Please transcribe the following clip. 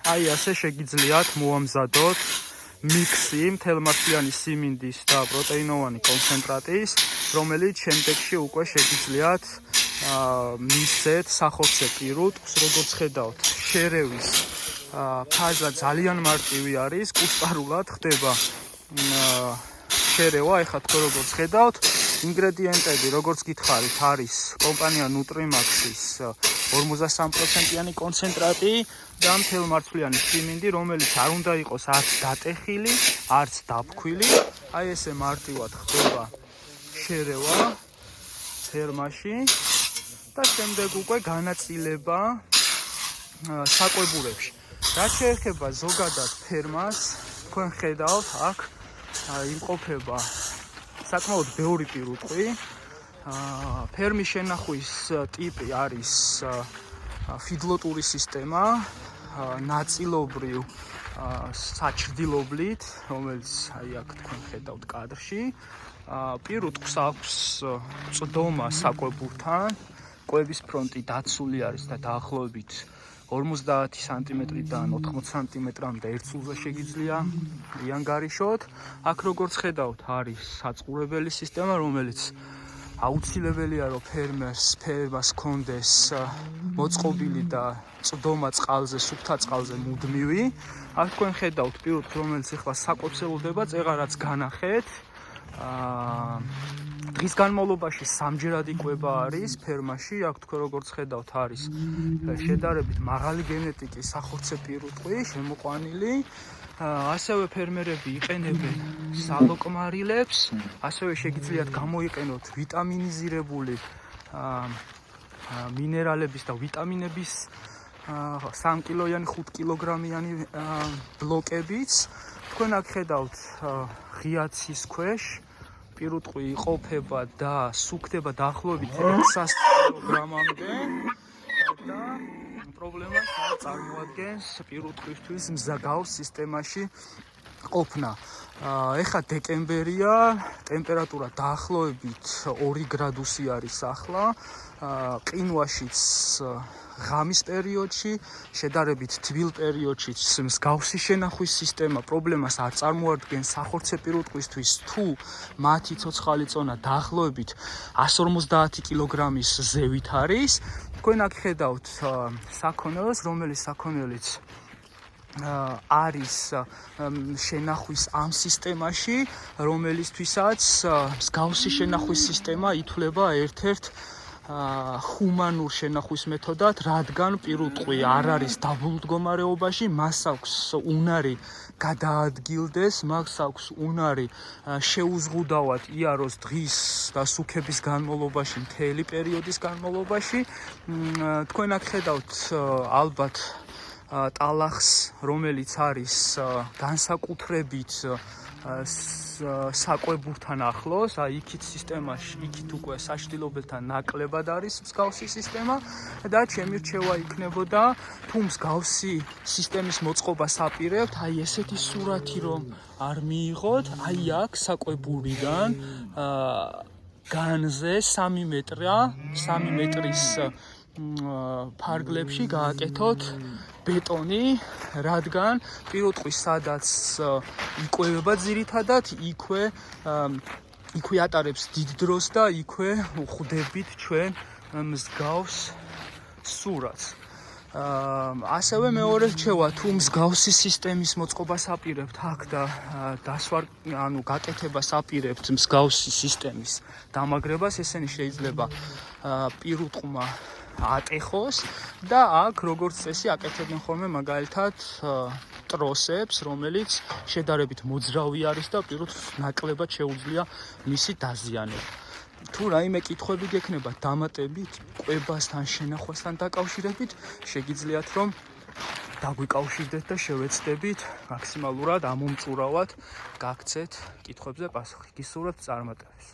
აი ასე შეგიძლიათ მოამზადოთ მიქსი მთელმარცვლიანი სიმინდის და პროტეინოვანი კონცენტრატის, რომელიც შემდეგში უკვე შეგიძლიათ მისცეთ სახორცე პირუტყვს, როგორც ხედავთ, შერევის ფაზა ძალიან მარტივი არის, კუსტარულად ხდება შერევა, ეხლა თქვენ როგორც ხედავთ, ინგრედიენტები, როგორც გითხარით, არის კომპანია Nutrimax-ის 53%-იანი კონცენტრატი და მთელმარცვლიანი სიმინდი, რომელიც არ უნდა იყოს არც დატეხილი, არც დაფქვილი. აი ესე მარტივად ხდება შერევა ფერმაში და შემდეგ უკვე განაწილება საკვებურებში. რაც შეეხება ზოგადად ფერმას, თქვენ ხედავთ, აქ იმყოფება საკმაოდ ბევრი პირუტყვი. ფერმის შენახვის ტიპი არის ფიდლოტური სისტემა, ნაწილობრივ საჩრდილობლით, რომელიც აი აქ თქვენ ხედავთ კადრში. პირუტყვს აქვს წვდომა საკვებურთან, კვების ფრონტი დაცული არის და დაახლოებით 50 სანტიმეტრიდან 80 სანტიმეტრამდე ერთსულზე შეგიძლია იანგარიშოთ. აქ როგორც ხედავთ, არის საწურებელი სისტემა, რომელიც აუცილებელია, რომ ფერმას ჰქონდეს მოწყობილი და წვდომა წყალზე, სუფთა წყალზე მუდმივი. აქ თქვენ ხედავთ პირუტყვს, რომელიც ახლა საკვებს ელოდება, წეღარაც განახეთ. დღის განმავლობაში სამჯერად იკვება არის ფერმაში. აქ თქვენ როგორც ხედავთ, არის შედარებით მაღალი გენეტიკის სახორცე პირუტყვი შემოყვანილი. ასევე ფერმერები იყენებენ სალოკმარილებს, ასევე შეგიძლიათ გამოიყენოთ ვიტამინიზირებული მინერალების და ვიტამინების 3 კილოიანი, 5 კილოგრამიანი ბლოკებიც. თქვენ აქ ხედავთ ღია ცის ქვეშ პირუტყვი იყოფება და სუქდება დაახლოებით 600 კილოგრამამდე და პრობლემას წარმოადგენს პირუტყვისთვის მსგავს სისტემაში ყოფნა. ეხლა დეკემბერია, ტემპერატურა დაახლოებით 2 გრადუსი არის ახლა. ყინვაშიც ღამის პერიოდში, შედარებით თბილ პერიოდშიც მსგავსი შენახვის სისტემა პრობლემას არ წარმოადგენს სახორცე პირუტყვისთვის, თუ მათი ცოცხალი წონა დაახლოებით 150 კილოგრამის ზევით არის. თქვენ აქ ხედავთ საქონელს, რომელიც საქონელიც არის შენახვის ამ სისტემაში, რომელისთვისაც მსგავსი შენახვის სისტემა ითვლება ერთ-ერთ ჰუმანურ შენახვის მეთოდად, რადგან პირუტყვი არ არის დაბულ მდგომარეობაში, მას აქვს უნარი გადაადგილდეს, მას აქვს უნარი შეუზღუდავად იაროს დღის და სუქების განმავლობაში, მთელი პერიოდის განმავლობაში. თქვენ აქ ხედავთ ალბათ ტალახს, რომელიც არის განსაკუთრებით საკვებურთან ახლოს, აი იქით სისტემაში, იქით უკვე საშტილობელთან ნაკლებად არის მსგავსი სისტემა და ჩემი რჩევა იქნებოდა, თუ მსგავსი სისტემის მოწყობას აპირებთ, აი ესეთი სურათი რომ არ მიიღოთ, აი აქ საკვებურიდან განზე 3 მეტრის ფარგლებში გააკეთოთ ბეტონი, რადგან პირუტყვი სადაც იკვებება ძირითადად, იქვე ატარებს დიდ დროს და იქვე ვხვდებით ჩვენ მსგავს სურათს. ასევე მეორე რჩევა, თუ მსგავსი სისტემის მოწყობას აპირებთ აქ და გაკეთებას აპირებთ მსგავსი სისტემის დამაგრებას, ესენი შეიძლება პირუტყმა ატეხოს და აქ როგორც წესი აკეთებენ ხოლმე მაგალითად ტროსებს, რომელიც შედარებით მოძრავი არის და პირუტყვს ნაკლებად შეუძლია მისი დაზიანება. თუ რაიმე კითხვები გექნებათ დამატებით კვებასთან, შენახვასთან დაკავშირებით, შეგიძლიათ რომ დაგვიკავშირდეთ და შევეცდებით მაქსიმალურად ამომწურავად გაგცეთ კითხვებზე პასუხი. გისურვებთ წარმატებას.